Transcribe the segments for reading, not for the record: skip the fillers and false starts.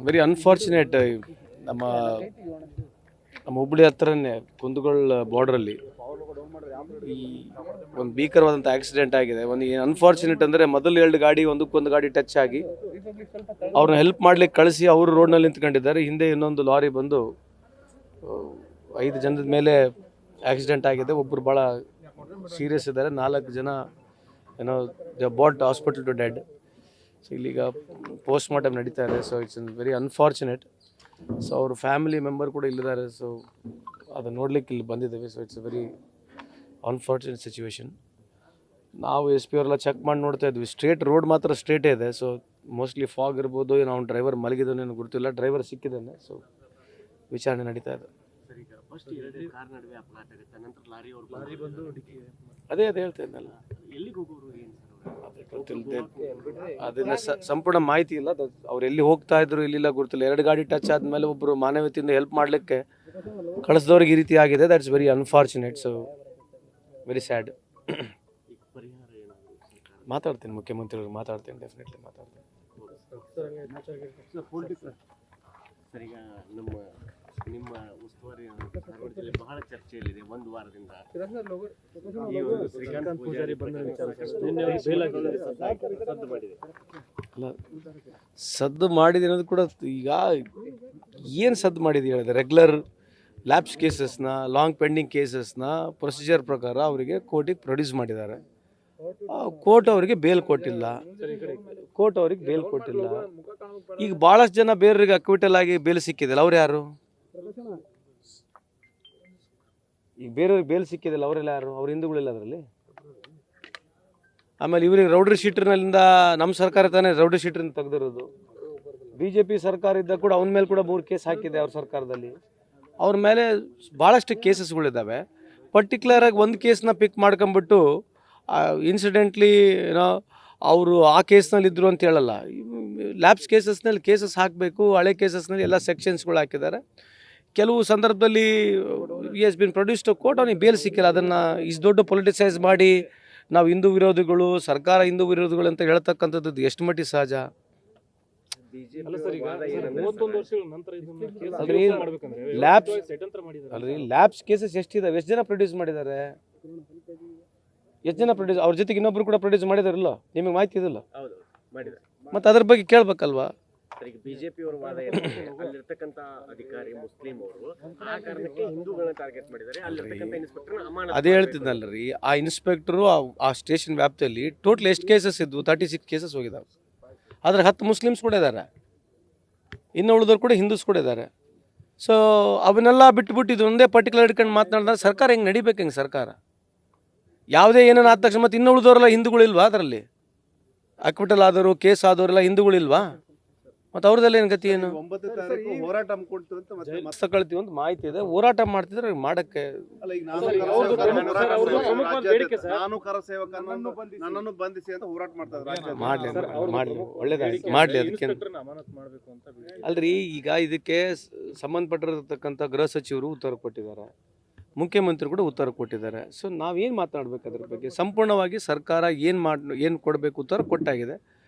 Very unfortunate. ನಮ್ಮ ನಮ್ಮ ಹುಬ್ಬಳ್ಳಿ ಹತ್ರನೇ ಕುಂದಗೋಳ ಬಾರ್ಡ್ರಲ್ಲಿ ಈ ಒಂದು ಭೀಕರವಾದಂಥ ಆಕ್ಸಿಡೆಂಟ್ ಆಗಿದೆ. ಒಂದು ಅನ್ಫಾರ್ಚುನೇಟ್ ಅಂದರೆ ಮೊದಲು 2 ಗಾಡಿ ಒಂದಕ್ಕೊಂದು ಗಾಡಿ ಟಚ್ ಆಗಿ ಅವ್ರನ್ನ ಹೆಲ್ಪ್ ಮಾಡ್ಲಿಕ್ಕೆ ಕಳಿಸಿ ಅವರು ರೋಡ್ನಲ್ಲಿ ನಿಂತ್ಕೊಂಡಿದ್ದಾರೆ. ಹಿಂದೆ ಇನ್ನೊಂದು ಲಾರಿ ಬಂದು 5 ಜನದ ಮೇಲೆ ಆಕ್ಸಿಡೆಂಟ್ ಆಗಿದೆ. ಒಬ್ಬರು ಭಾಳ ಸೀರಿಯಸ್ ಇದ್ದಾರೆ, 4 ಜನ ಏನೋ they brought hospital to dead. So ಇಲ್ಲಿಗ ಪೋಸ್ಟ್ ಮಾರ್ಟಮ್ ನಡೀತಾ ಇದೆ. So it's very unfortunate. So ಅವ್ರ ಫ್ಯಾಮಿಲಿ ಮೆಂಬರ್ ಕೂಡ ಇಲ್ಲಿದ್ದಾರೆ. ಸೊ ಅದನ್ನು ನೋಡ್ಲಿಕ್ಕೆ ಇಲ್ಲಿ ಬಂದಿದ್ದೇವೆ. So it's very unfortunate situation. ನಾವು ಎಸ್ ಪಿ ಅವರೆಲ್ಲ ಚೆಕ್ ಮಾಡಿ ನೋಡ್ತಾ ಇದ್ವಿ, ಸ್ಟ್ರೇಟ್ ರೋಡ್ ಮಾತ್ರ ಸ್ಟ್ರೇಟೇ ಇದೆ. ಸೊ ಮೋಸ್ಟ್ಲಿ ಫಾಗ್ ಇರ್ಬೋದು, ಏನೋ ಅವ್ನು ಡ್ರೈವರ್ ಮಲಗಿದವನೇನು ಗೊತ್ತಿಲ್ಲ. ಡ್ರೈವರ್ ಸಿಕ್ಕಿದ್ದಾನೆ. ಸೊ ವಿಚಾರಣೆ ನಡೀತಾ ಇದೆ. ಅದೇ ಹೇಳ್ತಾ ಇದ್ದಲ್ಲ, ಅದನ್ನ ಸಂಪೂರ್ಣ ಮಾಹಿತಿ ಇಲ್ಲ. ಅವ್ರು ಎಲ್ಲಿ ಹೋಗ್ತಾ ಇದ್ರು ಇಲ್ಲಿಲ್ಲ ಗೊತ್ತಿಲ್ಲ. 2 ಗಾಡಿ ಟಚ್ ಆದಮೇಲೆ ಒಬ್ಬರು ಮಾನವೀಯತೆಯಿಂದ ಹೆಲ್ಪ್ ಮಾಡಲಿಕ್ಕೆ ಕಳಿಸಿದವ್ರಿಗೆ ಈ ರೀತಿ ಆಗಿದೆ. That's very unfortunate. So very sad. ಮಾತಾಡ್ತೀನಿ, ಮುಖ್ಯಮಂತ್ರಿಗಳಿಗೆ ಮಾತಾಡ್ತೀನಿ, ಡೆಫಿನೆಟ್ಲಿ ಮಾತಾಡ್ತೀನಿ. ನಿಮ್ಮ ಉಸ್ತುವಾರಿ ಬಹಳ ಚರ್ಚೆಯಲ್ಲಿದೆ ಒಂದು ವಾರದಿಂದ. ಸದ್ದು ಮಾಡಿದೆ ಅನ್ನೋದು ಕೂಡ ಈಗ ಏನು ಸದ್ದು ಮಾಡಿದೆ ಹೇಳಿದೆ. ರೆಗ್ಯುಲರ್ ಲ್ಯಾಬ್ಸ್ ಕೇಸಸ್ನ, ಲಾಂಗ್ ಪೆಂಡಿಂಗ್ ಕೇಸಸ್ನ ಪ್ರೊಸೀಜರ್ ಪ್ರಕಾರ ಅವರಿಗೆ ಕೋರ್ಟಿಗೆ ಪ್ರೊಡ್ಯೂಸ್ ಮಾಡಿದ್ದಾರೆ. ಕೋರ್ಟ್ ಅವರಿಗೆ ಬೇಲ್ ಕೊಟ್ಟಿಲ್ಲ. ಈಗ ಭಾಳಷ್ಟು ಜನ ಬೇರೆಯವರಿಗೆ ಅಕ್ವಿಟಲ್ ಆಗಿ ಬೇಲ್ ಸಿಕ್ಕಿದೆಲ್ಲ, ಅವ್ರು ಯಾರು? ಈಗ ಬೇರೆಯವ್ರಿಗೆ ಬೇಲ್ ಸಿಕ್ಕಿದೆಲ್ಲ, ಅವರೆಲ್ಲ ಯಾರು? ಅವ್ರ ಹಿಂದೂಗಳಿಲ್ಲ ಅದರಲ್ಲಿ. ಆಮೇಲೆ ಇವರಿಗೆ ರೌಡ್ರಿ ಶೀಟರ್ನಿಂದ ನಮ್ಮ ಸರ್ಕಾರ ತಾನೇ ರೌಡ್ರಿ ಶೀಟ್ರಿಂದ ತೆಗೆದಿರೋದು. BJP ಸರ್ಕಾರ ಇದ್ದಾಗ ಕೂಡ ಅವನ ಮೇಲೆ ಕೂಡ 3 ಕೇಸ್ ಹಾಕಿದೆ ಅವ್ರ ಸರ್ಕಾರದಲ್ಲಿ. ಅವ್ರ ಮೇಲೆ ಭಾಳಷ್ಟು ಕೇಸಸ್ಗಳಿದ್ದಾವೆ. ಪರ್ಟಿಕ್ಯುಲರಾಗಿ ಒಂದು ಕೇಸ್ನ ಪಿಕ್ ಮಾಡ್ಕೊಂಬಿಟ್ಟು ಇನ್ಸಿಡೆಂಟ್ಲಿ ಏನೋ ಅವರು ಆ ಕೇಸ್ನಲ್ಲಿ ಇದ್ದರು ಅಂತ ಹೇಳಲ್ಲ. ಲ್ಯಾಬ್ಸ್ ಕೇಸಸ್ನಲ್ಲಿ ಕೇಸಸ್ ಹಾಕಬೇಕು. ಹಳೆ ಕೇಸಸ್ನಲ್ಲಿ ಎಲ್ಲ ಸೆಕ್ಷನ್ಸ್ಗಳು ಹಾಕಿದ್ದಾರೆ. ಕೆಲವು ಸಂದರ್ಭದಲ್ಲಿ has been produce to court, ಅವನಿಗೆ ಬೇಲ್ ಸಿಕ್ಕಿಲ್ಲ. ಅದನ್ನು ಇಷ್ಟು ದೊಡ್ಡ ಪೊಲಿಟಿಸೈಸ್ ಮಾಡಿ ನಾವು ಹಿಂದೂ ವಿರೋಧಿಗಳು, ಸರ್ಕಾರ ಹಿಂದೂ ವಿರೋಧಿಗಳು ಅಂತ ಹೇಳ್ತಕ್ಕಂಥದ್ದು ಎಷ್ಟು ಮಟ್ಟಿಗೆ ಸಹಜ? ಲ್ಯಾಬ್ಸ್ ಕೇಸಸ್ ಎಷ್ಟಿದಾವೆ? ಎಷ್ಟು ಜನ ಪ್ರೊಡ್ಯೂಸ್ ಮಾಡಿದ್ದಾರೆ? ಅವ್ರ ಜೊತೆಗೆ ಇನ್ನೊಬ್ರು ಕೂಡ ಪ್ರೊಡ್ಯೂಸ್ ಮಾಡಿದಾರಲ್ಲ, ನಿಮಗೆ ಮಾಹಿತಿ ಇದಿಲ್ಲ? ಮತ್ತೆ ಅದ್ರ ಬಗ್ಗೆ ಕೇಳ್ಬೇಕಲ್ವಾ? ಬಿಜೆಪಿ ಅವರ ವಾದ ಏನಂದ್ರೆ ಅಲ್ಲಿರ್ತಕ್ಕಂಥ ಅಧಿಕಾರಿ ಮುಸ್ಲಿಂ ಅವರು ಆ ಕಾರಣಕ್ಕೆ ಹಿಂದೂಗಳನ್ನ ಟಾರ್ಗೆಟ್ ಮಾಡಿದ್ದಾರೆ. ಅಲ್ಲಿರ್ತಕ್ಕಂಥ ಇನ್ಸ್ಪೆಕ್ಟರ್ ಅಮಾನತು. ಅದೇ ಹೇಳ್ತಿದ್ನಲ್ರಿ, ಆ ಇನ್ಸ್ಪೆಕ್ಟರು ಆ ಸ್ಟೇಷನ್ ವ್ಯಾಪ್ತಿಯಲ್ಲಿ ಟೋಟಲ್ ಎಷ್ಟು ಕೇಸಸ್ ಇದ್ವು? 36 ಕೇಸಸ್ ಹೋಗಿದ್ದಾವೆ. ಆದರೆ 10 ಮುಸ್ಲಿಮ್ಸ್ ಕೂಡ ಇದ್ದಾರೆ, ಇನ್ನು ಉಳಿದವ್ರು ಕೂಡ ಹಿಂದೂಸ್ ಕೂಡ ಇದ್ದಾರೆ. ಸೊ ಅವನ್ನೆಲ್ಲ ಬಿಟ್ಟುಬಿಟ್ಟಿದ್ದು ಒಂದೇ ಪರ್ಟಿಕ್ಯುಲರ್ ಹಿಡ್ಕೊಂಡು ಮಾತನಾಡಿದ್ರೆ ಸರ್ಕಾರ ಹೆಂಗೆ ನಡಿಬೇಕು? ಹೆಂಗೆ ಸರ್ಕಾರ? ಯಾವುದೇ ಏನೇನು ಆದ ತಕ್ಷಣ ಮತ್ತೆ ಇನ್ನು ಉಳಿದವರೆಲ್ಲ ಹಿಂದೂಗಳಿಲ್ವಾ? ಅದರಲ್ಲಿ ಅಕ್ವಿಟಲ್ ಆದವರು, ಕೇಸ್ ಆದವರೆಲ್ಲ ಹಿಂದೂಗಳಿಲ್ವಾ? ಮತ್ತು ಅವ್ರದ್ದೆಲ್ಲ ಏನು ಗತಿ ಏನು? 9 ತಾರೀಕು ಹೋರಾಟ ಕಳ್ತೀವಿ ಅಂತ ಮಾಹಿತಿ ಇದೆ. ಹೋರಾಟ ಮಾಡ್ತಿದ್ರೆ ಮಾಡಕ್ಕೆ ನಾನು ಕರ ಸೇವಕ ನನ್ನನ್ನು ಬಂಧಿಸಿ ಅಂತ ಹೋರಾಟ ಮಾಡ್ತಾರೆ. ಮಾಡಲಿ, ಒಳ್ಳೇದಾಗಿ ಮಾಡಲಿ. ಅದಕ್ಕೆ ಅಲ್ರಿ, ಈಗ ಇದಕ್ಕೆ ಸಂಬಂಧಪಟ್ಟಿರತಕ್ಕಂಥ ಗೃಹ ಸಚಿವರು ಉತ್ತರ ಕೊಟ್ಟಿದ್ದಾರೆ, ಮುಖ್ಯಮಂತ್ರಿ ಕೂಡ ಉತ್ತರ ಕೊಟ್ಟಿದ್ದಾರೆ. ಸೊ ನಾವೇನು ಮಾತನಾಡಬೇಕು ಅದ್ರ ಬಗ್ಗೆ? ಸಂಪೂರ್ಣವಾಗಿ ಸರ್ಕಾರ ಏನು ಕೊಡಬೇಕು ಉತ್ತರ ಕೊಟ್ಟಾಗಿದೆ.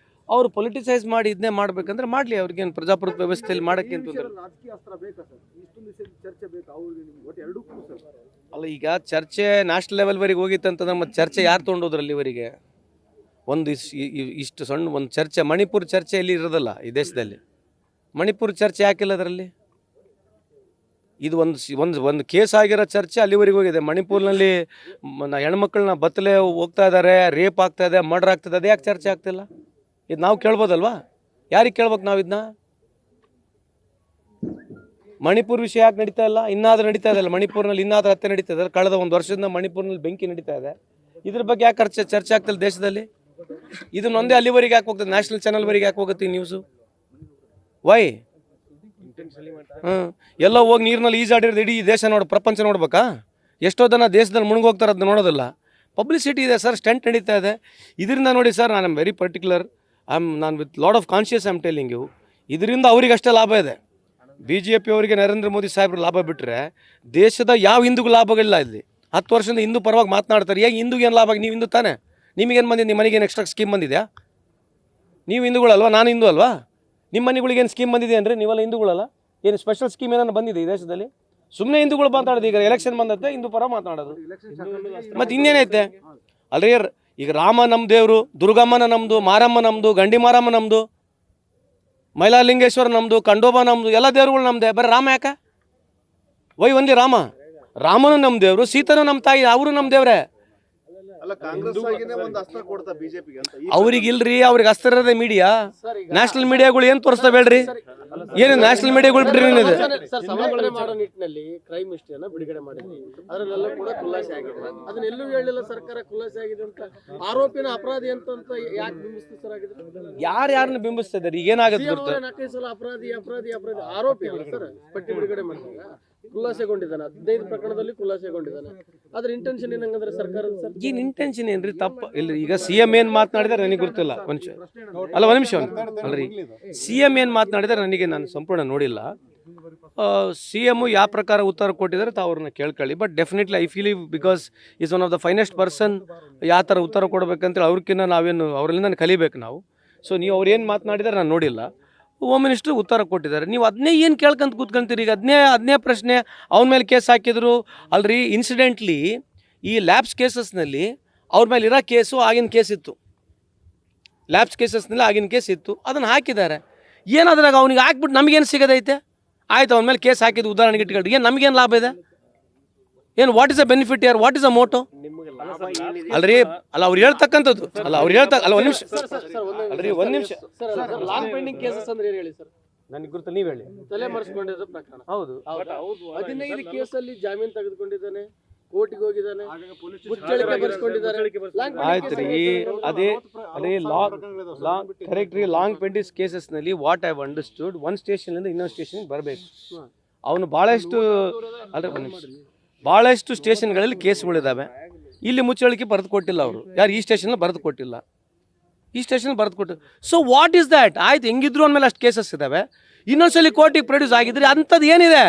ಅವರು ಪೊಲಿಟಿಸೈಸ್ ಮಾಡಿ ಇದನ್ನೇ ಮಾಡ್ಬೇಕಂದ್ರೆ ಮಾಡಲಿ. ಅವ್ರಿಗೇನು ಪ್ರಜಾಪ್ರಭುತ್ವ ವ್ಯವಸ್ಥೆಯಲ್ಲಿ ಮಾಡೋಕ್ಕೆ ಅಲ್ಲ. ಈಗ ಚರ್ಚೆ ನ್ಯಾಷನಲ್ ಲೆವೆಲ್ವರೆಗೆ ಹೋಗಿತ್ತಂತಂದ್ರೆ ಮತ್ತೆ ಚರ್ಚೆ ಯಾರು ತೊಗೊಂಡೋದ್ರಲ್ಲಿ ಇವರಿಗೆ? ಇಷ್ಟು ಸಣ್ಣ ಒಂದು ಚರ್ಚೆ, ಮಣಿಪುರ ಚರ್ಚೆ ಎಲ್ಲಿ ಇರೋದಲ್ಲ ಈ ದೇಶದಲ್ಲಿ. ಮಣಿಪುರ ಚರ್ಚೆ ಯಾಕಿಲ್ಲ ಅದರಲ್ಲಿ? ಇದು ಒಂದು ಕೇಸ್ ಆಗಿರೋ ಚರ್ಚೆ ಅಲ್ಲಿವರೆಗೆ ಹೋಗಿದೆ. ಮಣಿಪುರ್ನಲ್ಲಿ ಹೆಣ್ಮಕ್ಳನ್ನ ಬತ್ತಲೆ ಹೋಗ್ತಾ ಇದ್ದಾರೆ, ರೇಪ್ ಆಗ್ತಾ ಇದೆ, ಮರ್ಡರ್ ಆಗ್ತದೆ. ಅದು ಯಾಕೆ ಚರ್ಚೆ ಆಗ್ತಿಲ್ಲ? ಇದು ನಾವು ಕೇಳ್ಬೋದಲ್ವಾ? ಯಾರಿಗೆ ಕೇಳ್ಬೇಕು ನಾವು ಇದನ್ನ? ಮಣಿಪುರ ವಿಷಯ ಯಾಕೆ ನಡೀತಾ ಇಲ್ಲ? ಇನ್ನಾದರೂ ನಡೀತಾ ಇದೆಯಲ್ಲ ಮಣಿಪುರ್ನಲ್ಲಿ, ಇನ್ನಾದರೂ ಹತ್ಯೆ ನಡೀತಾ ಇದೆ. ಕಳೆದ 1 ವರ್ಷದಿಂದ ಮಣಿಪುರ್ನಲ್ಲಿ ಬೆಂಕಿ ನಡೀತಾ ಇದೆ. ಇದ್ರ ಬಗ್ಗೆ ಯಾಕೆ ಚರ್ಚೆ ಆಗ್ತಿಲ್ಲ ದೇಶದಲ್ಲಿ? ಇದನ್ನ ಒಂದೇ ಅಲ್ಲಿವರೆಗೆ ಯಾಕೆ ಹೋಗ್ತದೆ? ನ್ಯಾಷನಲ್ ಚಾನಲ್ವರೆಗೆ ಯಾಕೆ ಹೋಗುತ್ತೆ ಈ ನ್ಯೂಸು? ವೈ? ಎಲ್ಲ ಹೋಗಿ ನೀರಿನಲ್ಲಿ ಈಜಾಡಿರೋದು ಇಡೀ ದೇಶ ಪ್ರಪಂಚ ನೋಡ್ಬೇಕಾ? ಎಷ್ಟೋ ಜನ ದೇಶದಲ್ಲಿ ಮುಳುಗೋಗ್ತಾರೆ, ಅದನ್ನ ನೋಡೋದಿಲ್ಲ. ಪಬ್ಲಿಸಿಟಿ ಇದೆ ಸರ್, ಸ್ಟಂಟ್ ನಡೀತಾ ಇದೆ. ಇದರಿಂದ ನೋಡಿ ಸರ್, ನಾನು ವೆರಿ ಪರ್ಟಿಕ್ಯುಲರ್. ನಾನು with lot of conscious I'm telling you. ಇದರಿಂದ ಅವರಿಗಷ್ಟೇ ಲಾಭ ಇದೆ. BJP ಅವರಿಗೆ ನರೇಂದ್ರ ಮೋದಿ ಸಾಹೇಬ್ರು ಲಾಭ ಬಿಟ್ಟರೆ ದೇಶದ ಯಾವ ಹಿಂದೂಗೂ ಲಾಭಗಳಿಲ್ಲ. ಇಲ್ಲಿ 10 ವರ್ಷದಿಂದ ಹಿಂದೂ ಪರವಾಗಿ ಮಾತನಾಡ್ತಾರೆ. ಹೇಗೆ ಹಿಂದೂಗೆ ಏನು ಲಾಭ? ನೀವು ಹಿಂದೂ ತಾನೆ, ನಿಮಗೇನು ಬಂದಿದೆ? ನಿಮ್ಮ ಮನೆಗೇನು ಎಕ್ಸ್ಟ್ರಾ ಸ್ಕೀಮ್ ಬಂದಿದೆಯಾ? ನೀವು ಹಿಂದೂಗಳಲ್ವಾ, ನಾನು ಹಿಂದೂ ಅಲ್ವಾ? ನಿಮ್ಮ ಮನೆಗಳಿಗೇನು ಸ್ಕೀಮ್ ಬಂದಿದೆ ಅಂದರೆ ನೀವೆಲ್ಲ ಹಿಂದೂಗಳಲ್ಲ? ಏನು ಸ್ಪೆಷಲ್ ಸ್ಕೀಮ್ ಏನಾರು ಬಂದಿದೆ ಈ ದೇಶದಲ್ಲಿ? ಸುಮ್ಮನೆ ಹಿಂದೂಗಳು ಮಾತಾಡೋದು. ಈಗ ಎಲೆಕ್ಷನ್ ಬಂದತ್ತೆ ಹಿಂದೂ ಪರ ಮಾತಾಡೋದು, ಮತ್ತು ಇನ್ನೇನೈತೆ ಅಲ್ರಿ? ಈಗ ರಾಮ ನಮ್ಮ ದೇವರು, ದುರ್ಗಮ್ಮನ ನಮ್ಮದು, ಮಾರಮ್ಮ ನಮ್ಮದು, ಗಂಡಿ ಮಾರಮ್ಮ ನಮ್ಮದು, ಮೈಲಾಲಿಂಗೇಶ್ವರ ನಮ್ಮದು, ಖಂಡೋಬಾ ನಮ್ಮದು, ಎಲ್ಲ ದೇವರುಗಳು ನಮ್ಮದೇ. ಬರೀ ರಾಮ ಯಾಕೆ? ವೈ ಒಂದೇ ರಾಮ? ರಾಮನು ನಮ್ಮ ದೇವರು, ಸೀತನು ನಮ್ಮ ತಾಯಿ, ಅವರು ನಮ್ಮ ದೇವ್ರೆ. ಅಲ್ಲ, ಕಾಂಗ್ರೆಸ್ ಆಗಿನೇ ಒಂದು ಅಸ್ತ್ರ ಕೊಡ್ತಾ ಬಿಜೆಪಿಗೆ ಅಂತ. ಅವ್ರಿಗಿಲ್ರಿ, ಅವ್ರಿಗೆ ಅಸ್ತ್ರ ಇರೋದೇ ಮೀಡಿಯಾ. ನ್ಯಾಷನಲ್ ಮೀಡಿಯಾಗಳು ಏನು ತೋರಿಸ್ತಾವೆ ಹೇಳ್ರಿ? ಏನು ನ್ಯಾಷನಲ್ ಮೀಡಿಯಾಗಳು ಬಿಡ್ರಿ ಏನಿದೆ? ಸಮಗ್ರ ಮಾಡೋ ನಿಟ್ಟಿನಲ್ಲಿ ಕ್ರೈಮ್ ಹಿಸ್ಟ್ರಿಯನ್ನ ಬಿಡುಗಡೆ ಮಾಡಿದ್ವಿ, ಅದರಲ್ಲೆಲ್ಲ ಕೂಡ ಖುಲಾಸೆ ಆಗಿದೆ. ಅದನ್ನೆಲ್ಲೂ ಹೇಳಿಲ್ಲ ಸರ್ಕಾರ ಖುಲಾಸೆ ಆಗಿದೆ ಅಂತ. ಆರೋಪಿನ ಅಪರಾಧಿ ಅಂತ ಯಾಕೆ ಬಿಂಬಿಸ್ತೀವಿ ಸರ್? ಆಗಿದ್ರೆ ಯಾರನ್ನ ಬಿಂಬಿಸ್ತಾ ಇದ್ದಾರೆ? ಈಗ ಏನಾಗುತ್ತೆ ಗೊತ್ತಾ? 4-5 ಸಲ ಅಪರಾಧಿ ಅಪರಾಧಿ ಅಪರಾಧಿ ಆರೋಪಿ ಅಲ್ಲ ಸರ್, ಪಟ್ಟಿ ಬಿಡುಗಡೆ ಮಾಡಿದಾಗ ಖುಲಾಸೆಗೊಂಡಿದ್ದಾನೆ, 15 ಪ್ರಕರಣದಲ್ಲಿ ಖುಲಾಸೆಗೊಂಡಿದ್ದಾನೆ. ಅದ್ರ ಇಂಟೆನ್ಷನ್ ಏನಂಗಂದ್ರೆ ಸರ್ಕಾರದ ಸರ್ ಏನು ಇಂಟೆನ್ಷನ್ ಏನ್ರಿ? ತಪ್ಪು ಇಲ್ರಿ. ಈಗ CM ಏನು ಮಾತನಾಡಿದಾರೆ ನನಗೆ ಗೊತ್ತಿಲ್ಲ. ಒಂದು ನಿಮಿಷ ಅಲ್ರಿ, CM ಏನು ಮಾತನಾಡಿದಾರೆ ನನಗೆ, ನಾನು ಸಂಪೂರ್ಣ ನೋಡಿಲ್ಲ. CM ಯಾವ ಪ್ರಕಾರ ಉತ್ತರ ಕೊಟ್ಟಿದ್ದಾರೆ ತಾವು ಅವ್ರನ್ನ ಕೇಳ್ಕೊಳ್ಳಿ. But definitely I feel because is one of the finest person. ಯಾವ ಥರ ಉತ್ತರ ಕೊಡ್ಬೇಕಂತೇಳಿ ಅವ್ರಕ್ಕಿಂತ ನಾವೇನು ಅವರಿಂದ ಕಲಿಬೇಕು ನಾವು. ಸೊ ನೀವು ಅವ್ರು ಏನು ಮಾತನಾಡಿದಾರೆ ನಾನು ನೋಡಿಲ್ಲ. ಹೋಮ್ ಮಿನಿಸ್ಟ್ರು ಉತ್ತರ ಕೊಟ್ಟಿದ್ದಾರೆ. ನೀವು ಅದನ್ನೇ ಏನು ಕೇಳ್ಕೊಂತ ಕೂತ್ಕೊಂತೀರಿ? ಈಗ ಅದನ್ನೇ ಪ್ರಶ್ನೆ ಅವನ ಮೇಲೆ ಕೇಸ್ ಹಾಕಿದ್ರು ಅಲ್ರಿ. ಇನ್ಸಿಡೆಂಟ್ಲಿ ಈ ಲ್ಯಾಬ್ಸ್ ಕೇಸಸ್ನಲ್ಲಿ ಅವ್ರ ಮೇಲೆ ಇರೋ ಕೇಸು ಆಗಿನ ಕೇಸ್ ಇತ್ತು. ಲ್ಯಾಬ್ಸ್ ಕೇಸಸ್ನಲ್ಲಿ ಆಗಿನ ಕೇಸ್ ಇತ್ತು, ಅದನ್ನು ಹಾಕಿದ್ದಾರೆ. ಏನಾದ್ರಾಗ ಅವ್ನಿಗೆ ಹಾಕ್ಬಿಟ್ಟು ನಮಗೇನು ಸಿಗೋದೈತೆ? ಆಯ್ತು, ಅವನ ಮೇಲೆ ಕೇಸ್ ಹಾಕಿದ್ದು ಉದಾಹರಣೆಗೆ ಇಟ್ಕೊಳ್ರಿ. ಏನು ನಮಗೇನು ಲಾಭ ಇದೆ? ಏನು ವಾಟ್ ಇಸ್ ಅ ಬೆನಿಫಿಟ್ ಯಾರ್? What is a motto? Alright, ಅಲ್ಲ ಅವ್ರು ಹೇಳ್ತಕ್ಕಂಥದ್ದು ಅಲ್ಲ, ಅವ್ರು ಅಲ್ಲ ಒಂದು ನಿಮಿಷ ಅಲ್ರಿ, ಒಂದು ನಿಮಿಷ. ಲಾಂಗ್ ಪೆಂಡಿಂಗ್ ಕೇಸಸ್ ಅಂದ್ರೆ ಏನು ಹೇಳಿ ಸರ್? ನನಗೆ ಗುರುತು, ನೀವು ಹೇಳಿ. ತಲೆ ಮರೆಸ್ಕೊಂಡಿರೋ ಪ್ರಕರಣ. ಹೌದು, 15 ಕೇಸಲ್ಲಿ ಜಾಮೀನು ತೆಗೆದುಕೊಂಡಿದ್ದಾನೆ, ಕೋರ್ಟಿಗೆ ಹೋಗಿದ್ದಾನೆ, ಮುಚ್ಚಳಿಕೆ ಬರೆಸ್ಕೊಂಡಿದ್ದಾರೆ. ಆಯ್ತು ರೀ, ಅದೇ ಕರೆಕ್ಟ್ ರೀ. ಲಾಂಗ್ ಪೆಂಡಿಂಗ್ ಕೇಸಸ್ನಲ್ಲಿ ವಾಟ್ ಐ ಅಂಡರ್ಸ್ಟುಡ್, ಒಂದು ಸ್ಟೇಷನ್ನಿಂದ ಇನ್ನೊಂದು ಸ್ಟೇಷನ್ಗೆ ಬರಬೇಕು. ಅವನು ಭಾಳಷ್ಟು ಅಲ್ರಿ, ಒಂದು ನಿಮಿಷ, ಭಾಳಷ್ಟು ಸ್ಟೇಷನ್ಗಳಲ್ಲಿ ಕೇಸ್ಗಳಿದ್ದಾವೆ. ಇಲ್ಲಿ ಮುಚ್ಚಳಿಕೆ ಬರೆದು ಕೊಟ್ಟಿಲ್ಲ ಅವರು. ಯಾರು? ಈ ಸ್ಟೇಷನಲ್ಲಿ ಬರೆದು ಕೊಟ್ಟಿಲ್ಲ, ಈ ಸ್ಟೇಷನ್ ಬರೆದು ಕೊಟ್ಟು. So what is that? ಆಯ್ತು, ಹೆಂಗಿದ್ರು ಅಂದಮೇಲೆ ಅಷ್ಟು ಕೇಸಸ್ ಇದ್ದಾವೆ. ಇನ್ನೊಂದ್ಸಲಿ ಕೋರ್ಟಿಗೆ ಪ್ರೊಡ್ಯೂಸ್ ಆಗಿದ್ರೆ ಅಂಥದ್ದು ಏನಿದೆ?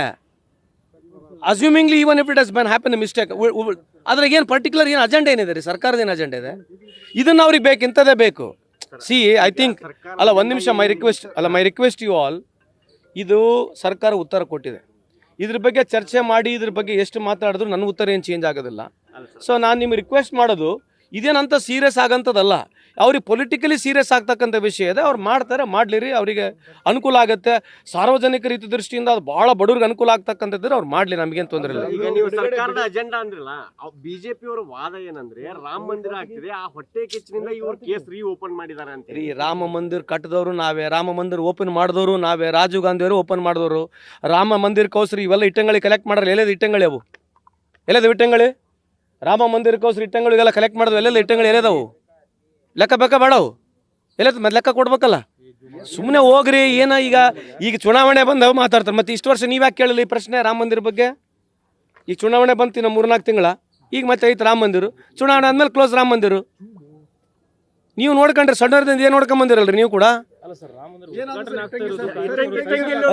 ಅಸ್ಯೂಮಿಂಗ್ಲಿ even if it has bun happen A mistake, ಅದ್ರಾಗ ಏನು ಪರ್ಟಿಕ್ಯುಲರ್ ಏನು ಅಜೆಂಡಾ ಏನಿದೆ ರೀ? ಸರ್ಕಾರದ ಏನು ಅಜೆಂಡಾ ಇದೆ? ಇದನ್ನು ಅವ್ರಿಗೆ ಬೇಕು, ಇಂಥದ್ದೇ ಬೇಕು. ಸಿ ಐ ಥಿಂಕ್ ಅಲ್ಲ, ಒಂದು ನಿಮಿಷ, ಮೈ ರಿಕ್ವೆಸ್ಟ್ ಯು ಆಲ್, ಇದು ಸರ್ಕಾರ ಉತ್ತರ ಕೊಟ್ಟಿದೆ. ಇದ್ರ ಬಗ್ಗೆ ಚರ್ಚೆ ಮಾಡಿ ಇದ್ರ ಬಗ್ಗೆ ಎಷ್ಟು ಮಾತಾಡಿದ್ರು ನನ್ನ ಉತ್ತರ ಏನು ಚೇಂಜ್ ಆಗೋದಿಲ್ಲ. ಸೊ ನಾನು ನಿಮ್ಗೆ ರಿಕ್ವೆಸ್ಟ್ ಮಾಡೋದು, ಇದೇನಂತ ಸೀರಿಯಸ್ ಆಗಂಥದ್ದಲ್ಲ. ಅವ್ರಿಗೆ ಪೊಲಿಟಿಕಲಿ ಸೀರಿಯಸ್ ಆಗ್ತಕ್ಕಂಥ ವಿಷಯ ಇದೆ. ಅವ್ರು ಮಾಡ್ತಾರೆ, ಮಾಡಲಿರಿ, ಅವರಿಗೆ ಅನುಕೂಲ ಆಗುತ್ತೆ. ಸಾರ್ವಜನಿಕ ರೀತಿ ದೃಷ್ಟಿಯಿಂದ ಅದು ಭಾಳ ಬಡವ್ರಿಗೆ ಅನುಕೂಲ ಆಗ್ತಕ್ಕಂಥದ್ದು ಅವ್ರು ಮಾಡಲಿ, ನಮಗೇನು ತೊಂದರೆ ಇಲ್ಲ. ಈಗ ನೀವು ಸರ್ಕಾರದ ಅಜೆಂಡಾ ಅಂದ್ರಲ್ಲ, ಬಿಜೆಪಿ ಅವರ ವಾದ ಏನಂದ್ರೆ ರಾಮ ಮಂದಿರ ಆಗ್ತಿದೆ, ಆ ಹೊಟ್ಟೆ ಕಿಚ್ಚಿನಿಂದ ಇವ್ರು ಕೇಸ್ ಓಪನ್ ಮಾಡಿದ್ದಾರೆ ಅಂತ. ರೀ, ರಾಮ ಮಂದಿರ ಕಟ್ಟಿದವರು ನಾವೇ, ರಾಮ ಮಂದಿರ ಓಪನ್ ಮಾಡಿದವರು ನಾವೇ, ರಾಜೀವ್ ಗಾಂಧಿ ಅವರು ಓಪನ್ ಮಾಡಿದವರು. ರಾಮ ಮಂದಿರಕ್ಕೋಸ್ಕರ ಇವೆಲ್ಲ ಇಟ್ಟಂಗಳಿ ಕಲೆಕ್ಟ್ ಮಾಡಲ್ಲ. ಎಲ್ಲದು ಇಟ್ಟಂಗಳಿ? ಅವು ಎಲ್ಲದು ಇಟ್ಟಂಗಳಿ? ರಾಮ ಮಂದಿರಕ್ಕೋಸ್ಕರ ಇಟ್ಟಂಗಳಿಗೆಲ್ಲ ಕಲೆಕ್ಟ್ ಮಾಡಿದ್ವು. ಎಲ್ಲೆಲ್ಲ ಇಟ್ಟಂಗಳಿ ಎಲ್ಲದವು? ಲೆಕ್ಕ ಬೇಕಾ ಬೇಡವು? ಎಲ್ಲದ ಮತ್ತೆ ಲೆಕ್ಕ ಕೊಡ್ಬೇಕಲ್ಲ. ಸುಮ್ಮನೆ ಹೋಗ್ರಿ. ಏನ ಈಗ ಚುನಾವಣೆ ಬಂದವು ಮಾತಾಡ್ತಾರೆ. ಮತ್ತೆ ಇಷ್ಟು ವರ್ಷ ನೀವು ಯಾಕೆ ಕೇಳಲಿ ಈ ಪ್ರಶ್ನೆ ರಾಮ ಮಂದಿರ ಬಗ್ಗೆ? ಈಗ ಚುನಾವಣೆ ಬಂತು ನಮ್ಮ 3-4 ತಿಂಗಳ, ಈಗ ಮತ್ತೆ ಐತೆ ರಾಮ ಮಂದಿರ. ಚುನಾವಣೆ ಆದ್ಮೇಲೆ ಕ್ಲೋಸ್ ರಾಮ ಮಂದಿರ. ನೀವು ನೋಡ್ಕೊಂಡ್ರೆ ಸಣ್ಣದಿಂದ ಏನು ನೋಡ್ಕೊಂಬಂದಿರಲ್ರಿ ನೀವು ಕೂಡ?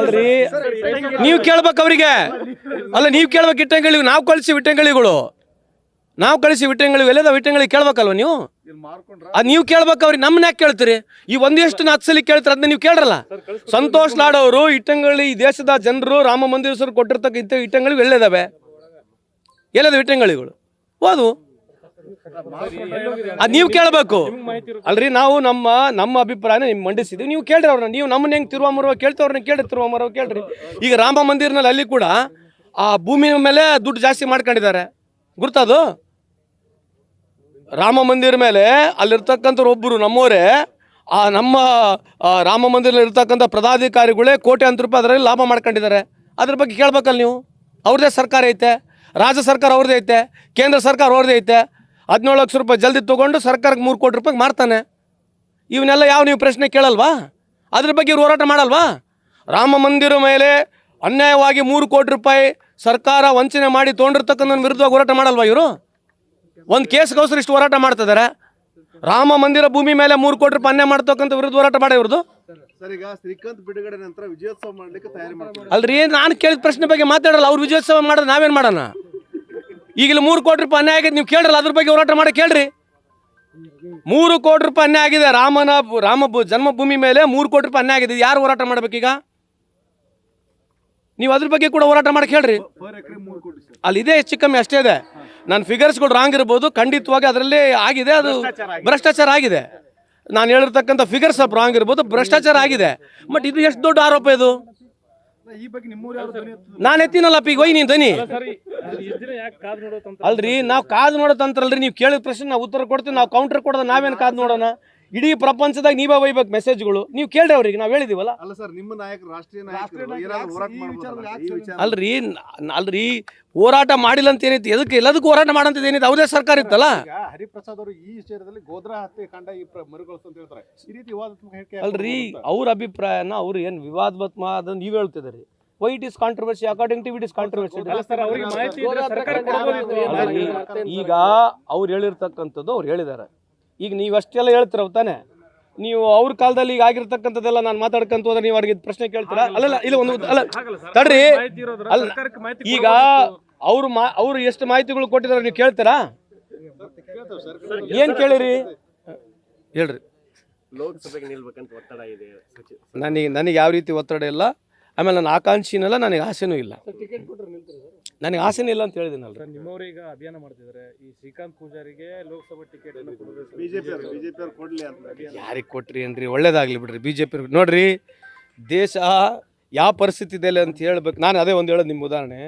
ಅಲ್ರಿ, ನೀವು ಕೇಳ್ಬೇಕು ಅವ್ರಿಗೆ. ಅಲ್ಲ, ನೀವು ಕೇಳ್ಬೇಕು. ಇಟ್ಟಂಗಳಿ ನಾವು ಕಳಿಸಿ ವಿಟ್ಟಂಗಳಿಗಳು, ನಾವು ಕಳಿಸಿ ವಿಟ್ಟಂಗಳು ಎಲ್ಲದ ವಿಟ್ಟಂಗಳಿಗೆ ಕೇಳ್ಬೇಕಲ್ವ ನೀವು? ಅದು ನೀವು ಕೇಳ್ಬೇಕು ಅವ್ರಿಗೆ. ನಮ್ಮನ್ನ ಯಾಕೆ ಕೇಳ್ತೀರಿ? ಈ ಎಷ್ಟು 10 ಸಲ ಕೇಳ್ತಾರೆ, ಅದನ್ನ ನೀವು ಕೇಳ್ರಲ್ಲ. ಸಂತೋಷ್ ಲಾಡ್ ಅವರು ಇಟ್ಟಂಗಳಿ, ಈ ದೇಶದ ಜನರು ರಾಮ ಮಂದಿರ ಕೊಟ್ಟಿರ್ತಕ್ಕ ಇಟ್ಟಂಗಳಿಗಳು ಎಲ್ಲಿದ್ದಾವೆ? ಎಲ್ಲದ ವಿಟ್ಟಂಗಳಿಗಳು? ಓದು, ಅದು ನೀವು ಕೇಳಬೇಕು. ಅಲ್ರಿ, ನಾವು ನಮ್ಮ ಅಭಿಪ್ರಾಯನ ನಿಮ್ಗೆ ಮಂಡಿಸಿದ್ವಿ, ನೀವು ಕೇಳ್ರಿ ಅವ್ರನ್ನ. ನೀವು ನಮ್ಮನ್ನ ಹೆಂಗೆ ತಿರುವಾಮುರುವ ಕೇಳ್ತವ್ರನ್ನ ಕೇಳ್ರಿ, ತಿರುವಾಮುರುವ ಕೇಳ್ರಿ. ಈಗ ರಾಮ ಮಂದಿರನಲ್ಲಿ ಅಲ್ಲಿ ಕೂಡ ಆ ಭೂಮಿ ಮೇಲೆ ದುಡ್ಡು ಜಾಸ್ತಿ ಮಾಡ್ಕೊಂಡಿದ್ದಾರೆ, ಗುರ್ತದು. ರಾಮ ಮಂದಿರ ಮೇಲೆ ಅಲ್ಲಿರ್ತಕ್ಕಂಥವ್ರು ಒಬ್ಬರು ನಮ್ಮವರೇ, ಆ ನಮ್ಮ ರಾಮ ಮಂದಿರದಲ್ಲಿ ಇರ್ತಕ್ಕಂಥ ಪದಾಧಿಕಾರಿಗಳೇ ಕೋಟ್ಯಾಂತರ ರೂಪಾಯಿ ಅದರಲ್ಲಿ ಲಾಭ ಮಾಡ್ಕೊಂಡಿದ್ದಾರೆ. ಅದ್ರ ಬಗ್ಗೆ ಕೇಳ್ಬೇಕಲ್ಲ ನೀವು. ಅವ್ರದ್ದೇ ಸರ್ಕಾರ ಐತೆ, ರಾಜ್ಯ ಸರ್ಕಾರ ಅವ್ರದ್ದೇ ಐತೆ, ಕೇಂದ್ರ ಸರ್ಕಾರ ಅವ್ರದ್ದೇ ಐತೆ. 17 ಲಕ್ಷ ರೂಪಾಯಿ ಜಲ್ದಿ ತೊಗೊಂಡು ಸರ್ಕಾರಕ್ಕೆ 3 ಕೋಟಿ ರೂಪಾಯಿ ಮಾರ್ತಾನೆ. ಇವನ್ನೆಲ್ಲ ನೀವು ಪ್ರಶ್ನೆ ಕೇಳಲ್ವಾ? ಅದ್ರ ಬಗ್ಗೆ ಇವ್ರು ಹೋರಾಟ ಮಾಡಲ್ವಾ? ರಾಮ ಮಂದಿರ ಮೇಲೆ ಅನ್ಯಾಯವಾಗಿ 3 ಕೋಟಿ ರೂಪಾಯಿ ಸರ್ಕಾರ ವಂಚನೆ ಮಾಡಿ ತೊಗೊಂಡಿರ್ತಕ್ಕಂಥ ವಿರುದ್ಧವಾಗಿ ಹೋರಾಟ ಮಾಡಲ್ವಾ ಇವರು? ಒಂದು ಕೇಸ್ಗೋಸ್ಕರ ಇಷ್ಟು ಹೋರಾಟ ಮಾಡ್ತಿದ್ದಾರೆ. ರಾಮ ಮಂದಿರ ಭೂಮಿ ಮೇಲೆ 3 ಕೋಟಿ ರೂಪಾಯಿ ಅನ್ಯಾಯ ಮಾಡ್ತಕ್ಕಂಥ ವಿರುದ್ಧ ಹೋರಾಟ ಮಾಡಿ ಇವ್ರದ್ದು. ಸರ್, ಈಗ ಶ್ರೀಕಾಂತ್ ಬಿಡುಗಡೆ ನಂತರ ವಿಜಯೋತ್ಸವ ಮಾಡ್ಲಿಕ್ಕೆ ತಯಾರಿ ಮಾಡ್ತಾರೆ. ಅಲ್ರಿ, ನಾನು ಕೇಳಿದ ಪ್ರಶ್ನೆ ಬಗ್ಗೆ ಮಾತಾಡಲ್ಲ. ಅವ್ರು ವಿಜಯೋತ್ಸವ ಮಾಡೋದು ನಾವೇನು ಮಾಡೋಣ? ಈಗಲೂ 3 ಕೋಟಿ ರೂಪಾಯಿ ಅನ್ಯಾಯ ಆಗೈತೆ, ನೀವು ಕೇಳ್ರಲ್ಲ, ಅದ್ರ ಬಗ್ಗೆ ಹೋರಾಟ ಮಾಡಿ ಕೇಳ್ರಿ. 3 ಕೋಟಿ ರೂಪಾಯಿ ಅನ್ಯಾಯ ಆಗಿದೆ. ರಾಮ ಜನ್ಮಭೂಮಿ ಮೇಲೆ 3 ಕೋಟಿ ರೂಪಾಯಿ ಅನ್ಯಾಯ ಆಗಿದೆ. ಯಾರು ಹೋರಾಟ ಮಾಡ್ಬೇಕೀಗ? ನೀವು ಅದ್ರ ಬಗ್ಗೆ ಕೂಡ ಹೋರಾಟ ಮಾಡಕ್ಕೆ ಹೇಳ್ರಿ. ಅಲ್ಲಿ ಇದೆ, ಹೆಚ್ಚು ಕಮ್ಮಿ ಅಷ್ಟೇ ಇದೆ. ನನ್ನ ಫಿಗರ್ಸ್ಗಳು ರಾಂಗ್ ಇರ್ಬೋದು, ಖಂಡಿತವಾಗಿ ಅದರಲ್ಲಿ ಆಗಿದೆ, ಅದು ಭ್ರಷ್ಟಾಚಾರ ಆಗಿದೆ. ನಾನು ಹೇಳಿರ್ತಕ್ಕಂಥ ಫಿಗರ್ಸ್ ಸ್ವಲ್ಪ ರಾಂಗ್ ಇರ್ಬೋದು, ಭ್ರಷ್ಟಾಚಾರ ಆಗಿದೆ. ಬಟ್ ಇದು ಎಷ್ಟು ದೊಡ್ಡ ಆರೋಪ ಇದು? ನಾನು ಎತ್ತಿನಲ್ಲಪ್ಪ ಈಗ ಹೋಯ್ ನೀನು ದನಿ ಅಲ್ರಿ. ನಾವು ಕಾದು ನೋಡೋ ತಂತ್ರಲ್ರಿ. ನೀವು ಕೇಳಿದ ಪ್ರಶ್ನೆ ನಾವು ಉತ್ತರ ಕೊಡ್ತೀವಿ, ನಾವು ಕೌಂಟರ್ ಕೊಡೋದು ನಾವೇನು ಕಾದು ನೋಡೋಣ? ಇಡೀ ಪ್ರಪಂಚದಾಗ ನೀವೇ ಒಯ್ಬೇಕು ಮೆಸೇಜ್ಗಳು. ನೀವು ಕೇಳ್ರಿ ಅವ್ರಿಗೆ, ನಾವು ಹೇಳಿದೀವಲ್ಲ. ಅಲ್ಲ ಸರ್, ನಿಮ್ಮ ನಾಯಕರು ರಾಷ್ಟ್ರೀಯ ನಾಯಕರು ಏನಾದ್ರು ಹೋರಾಟ ಮಾಡ್ಬೋದಲ್ಲ ಈ ವಿಚಾರ? ಅಲ್ರಿ ಹೋರಾಟ ಮಾಡಿಲ್ಲ ಅಂತ ಏನೈತಿ? ಎದಕ್ಕೆ ಎಲ್ಲದಕ್ಕೂ ಹೋರಾಟ ಮಾಡಂತದ್ದು ಏನೈತಿ? ಅವರೇ ಸರ್ಕಾರ ಇತ್ತಲ್ಲ. ಹರಿಪ್ರಸಾದ್ ಅವರು ಈ ವಿಷಯದಲ್ಲಿ ಗೋದ್ರಾ ಹತ್ಯೆ ಕಂಡ ಈ ಮರುಗೊಳಿಸ್ತು ಅಂತ ಹೇಳ್ತಾರೆ. ಈ ರೀತಿ ವಿವಾದಾತ್ಮಕ ಹೇಳಿಕೆ ಅಲ್ರಿ, ಅವ್ರ ಅಭಿಪ್ರಾಯನ ಅವ್ರು ಏನು ವಿವಾದಾತ್ಮಕ ಅದನ್ನ ನೀವು ಹೇಳ್ತಿದ್ದೀರಿ. Why it is controversy? According to it is controversy. ಈಗ ಅವ್ರು ಹೇಳಿರ್ತಕ್ಕಂಥದ್ದು ಅವ್ರು ಹೇಳಿದ್ದಾರೆ. ಈಗ ನೀವು ಅಷ್ಟೆಲ್ಲ ಹೇಳ್ತಿರವ್ ತಾನೆ. ನೀವು ಅವ್ರ ಕಾಲದಲ್ಲಿ ಈಗ ಆಗಿರ್ತಕ್ಕಂಥದ್ದೆಲ್ಲ ನಾನು ಮಾತಾಡ್ಕೊಂತ ಹೋದ್ರೆ ನೀವು ಅವ್ರಿಗೆ ಪ್ರಶ್ನೆ ಕೇಳ್ತೀರಾ? ಅಲ್ಲ ಇಲ್ಲ ಒಂದು ಅಲ್ಲ ತಡ್ರಿ. ಅಲ್ಲ, ಈಗ ಅವ್ರು ಎಷ್ಟು ಮಾಹಿತಿಗಳು ಕೊಟ್ಟಿದ್ದಾರೆ ನೀವು ಕೇಳ್ತೀರಾ? ಏನ್ ಕೇಳಿರಿ ಹೇಳ್ರಿ. ಲೋಕಸಭೆಗೆ ನಿಲ್ಬೇಕಂತ ಒತ್ತಡ ಇದೆ. ನನಗೆ ಯಾವ ರೀತಿ ಒತ್ತಡ ಇಲ್ಲ. ಆಮೇಲೆ ನನ್ನ ಆಕಾಂಕ್ಷಿನಲ್ಲ, ನನಗೆ ಆಸೆನೂ ಇಲ್ಲ. ನನಗೆ ಆಸೆನೂ ಇಲ್ಲ ಅಂತ ಹೇಳಿದಿನಲ್ಲ. ನಿಮ್ಮವರೀಗ ಅಭಿಯಾನ ಮಾಡ್ತಿದ್ದಾರೆ. ಈ ಶ್ರೀಕಾಂತ್ ಪೂಜಾರಿಗೆ ಲೋಕಸಭಾ ಟಿಕೆಟ್ ಬಿಜೆಪಿ ಅವ್ರು ಕೊಡ್ಲಿ ಅಂತ. ಯಾರಿಗೆ ಕೊಟ್ರಿ ಏನ್ರಿ? ಒಳ್ಳೇದಾಗ್ಲಿ ಬಿಡ್ರಿ. ಬಿಜೆಪಿ ನೋಡ್ರಿ, ದೇಶ ಯಾವ ಪರಿಸ್ಥಿತಿ ಇದೆ ಅಂತ ಹೇಳ್ಬೇಕು. ನಾನು ಅದೇ ಒಂದು ಹೇಳೋದು ನಿಮ್ಮ ಉದಾಹರಣೆ.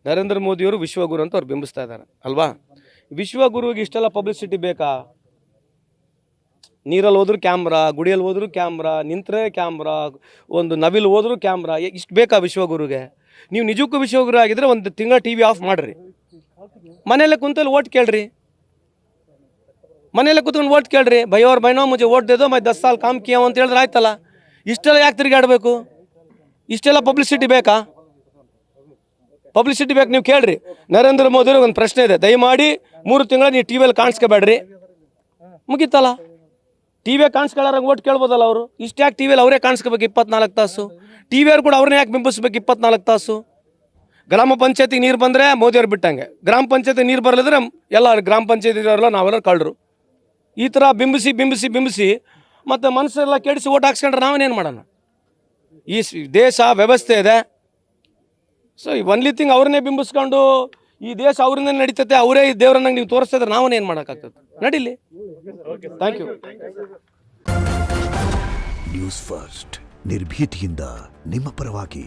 ನರೇಂದ್ರ ಮೋದಿಯವರು ವಿಶ್ವಗುರು ಅಂತ ಅವ್ರು ಬಿಂಬಿಸ್ತಾ ಇದ್ದಾರೆ ಅಲ್ವಾ? ವಿಶ್ವಗುರುವಿಗೆ ಇಷ್ಟೆಲ್ಲ ಪಬ್ಲಿಸಿಟಿ ಬೇಕಾ? ನೀರಲ್ಲಿ ಹೋದ್ರು ಕ್ಯಾಮ್ರಾ, ಗುಡಿಯಲ್ಲಿ ಹೋದ್ರು ಕ್ಯಾಮ್ರಾ, ನಿಂತರೆ ಕ್ಯಾಮ್ರಾ, ಒಂದು ನವಿಲು ಹೋದ್ರು ಕ್ಯಾಮ್ರಾ, ಇಷ್ಟು ಬೇಕಾ ವಿಶ್ವಗುರುಗೆ? ನೀವು ನಿಜಕ್ಕೂ ವಿಶ್ವಗುರು ಆಗಿದ್ರೆ ಒಂದು ತಿಂಗಳ ಟಿ ವಿ ಆಫ್ ಮಾಡಿರಿ. ಮನೆಯಲ್ಲೇ ಕುಂತಲ್ಲಿ ಓಟ್ ಕೇಳ್ರಿ. ಮನೆಯಲ್ಲೇ ಕೂತ್ಕೊಂಡು ಓಟ್ ಕೇಳ್ರಿ. ಭೈಯವ್ರ ಬೈನೋ ಮುಜೆ ಓಟ್ ದೇದೋ ಮೈ 10 ಸಾಲ್ ಕಾಮ್ ಕಿಯಾ ಅಂತ ಹೇಳಿದ್ರೆ ಆಯ್ತಲ್ಲ. ಇಷ್ಟೆಲ್ಲ ಯಾಕೆ ತಿರುಗಾಡಬೇಕು? ಇಷ್ಟೆಲ್ಲ ಪಬ್ಲಿಸಿಟಿ ಬೇಕಾ? ಪಬ್ಲಿಸಿಟಿ ಬೇಕು, ನೀವು ಕೇಳ್ರಿ. ನರೇಂದ್ರ ಮೋದಿಯವ್ರಿಗೆ ಒಂದು ಪ್ರಶ್ನೆ ಇದೆ. ದಯಮಾಡಿ 3 ತಿಂಗಳ ನೀವು ಟಿ ವಿಯಲ್ಲಿ ಕಾಣಿಸ್ಕೋಬೇಡ್ರಿ. ಮುಗೀತಲ್ಲ. ಟಿ ವಿಯಾಗ ಕಾಣಿಸ್ಕೊಳ್ಳೋರಂಗೆ ಓಟ್ ಕೇಳ್ಬೋದಲ್ಲ ಅವರು. ಇಷ್ಟು ಯಾಕೆ ಟಿ ವಿಯಲ್ಲಿ ಅವರೇ ಕಾಣಿಸ್ಕೋಬೇಕು 24 ತಾಸು? ಟಿ ವಿಯವ್ರು ಕೂಡ ಅವ್ರನ್ನ ಯಾಕೆ ಬಿಂಬಿಸ್ಬೇಕು 24 ತಾಸು? ಗ್ರಾಮ ಪಂಚಾಯತಿಗೆ ನೀರು ಬಂದರೆ ಮೋದಿಯವ್ರು ಬಿಟ್ಟಂಗೆ, ಗ್ರಾಮ ಪಂಚಾಯತಿಗೆ ನೀರು ಬರಲಿದ್ರೆ ಎಲ್ಲ ಗ್ರಾಮ ಪಂಚಾಯತಿಯವರೆಲ್ಲ ನಾವೆಲ್ಲ ಕಳ್ಳರು. ಈ ಥರ ಬಿಂಬಿಸಿ ಮತ್ತು ಮನಸ್ಸೆಲ್ಲ ಕೆಡಿಸಿ ಓಟ್ ಹಾಕ್ಸ್ಕೊಂಡ್ರೆ ನಾವೇನೇನು ಮಾಡೋಣ? ಈ ದೇಶ ವ್ಯವಸ್ಥೆ ಇದೆ. ಸೊ ಒನ್ಲಿ ಥಿಂಗ್ ಅವ್ರನ್ನೇ ಬಿಂಬಿಸ್ಕೊಂಡು ಈ ದೇಶ ಅವ್ರನ್ನೇ ನಡೀತೈತೆ, ಅವರೇ ಈ ದೇವ್ರನ್ನ ನೀವು ತೋರಿಸ್ತಾ ಇದ್ರೆ ನಾವೇನೇನು ಮಾಡೋಕ್ಕಾಗ್ತದೆ? ನಡೀಲಿ. Thank you. ನ್ಯೂಸ್ ಫಸ್ಟ್, ನಿರ್ಭೀತಿಯಿಂದ ನಿಮ್ಮ ಪರವಾಗಿ.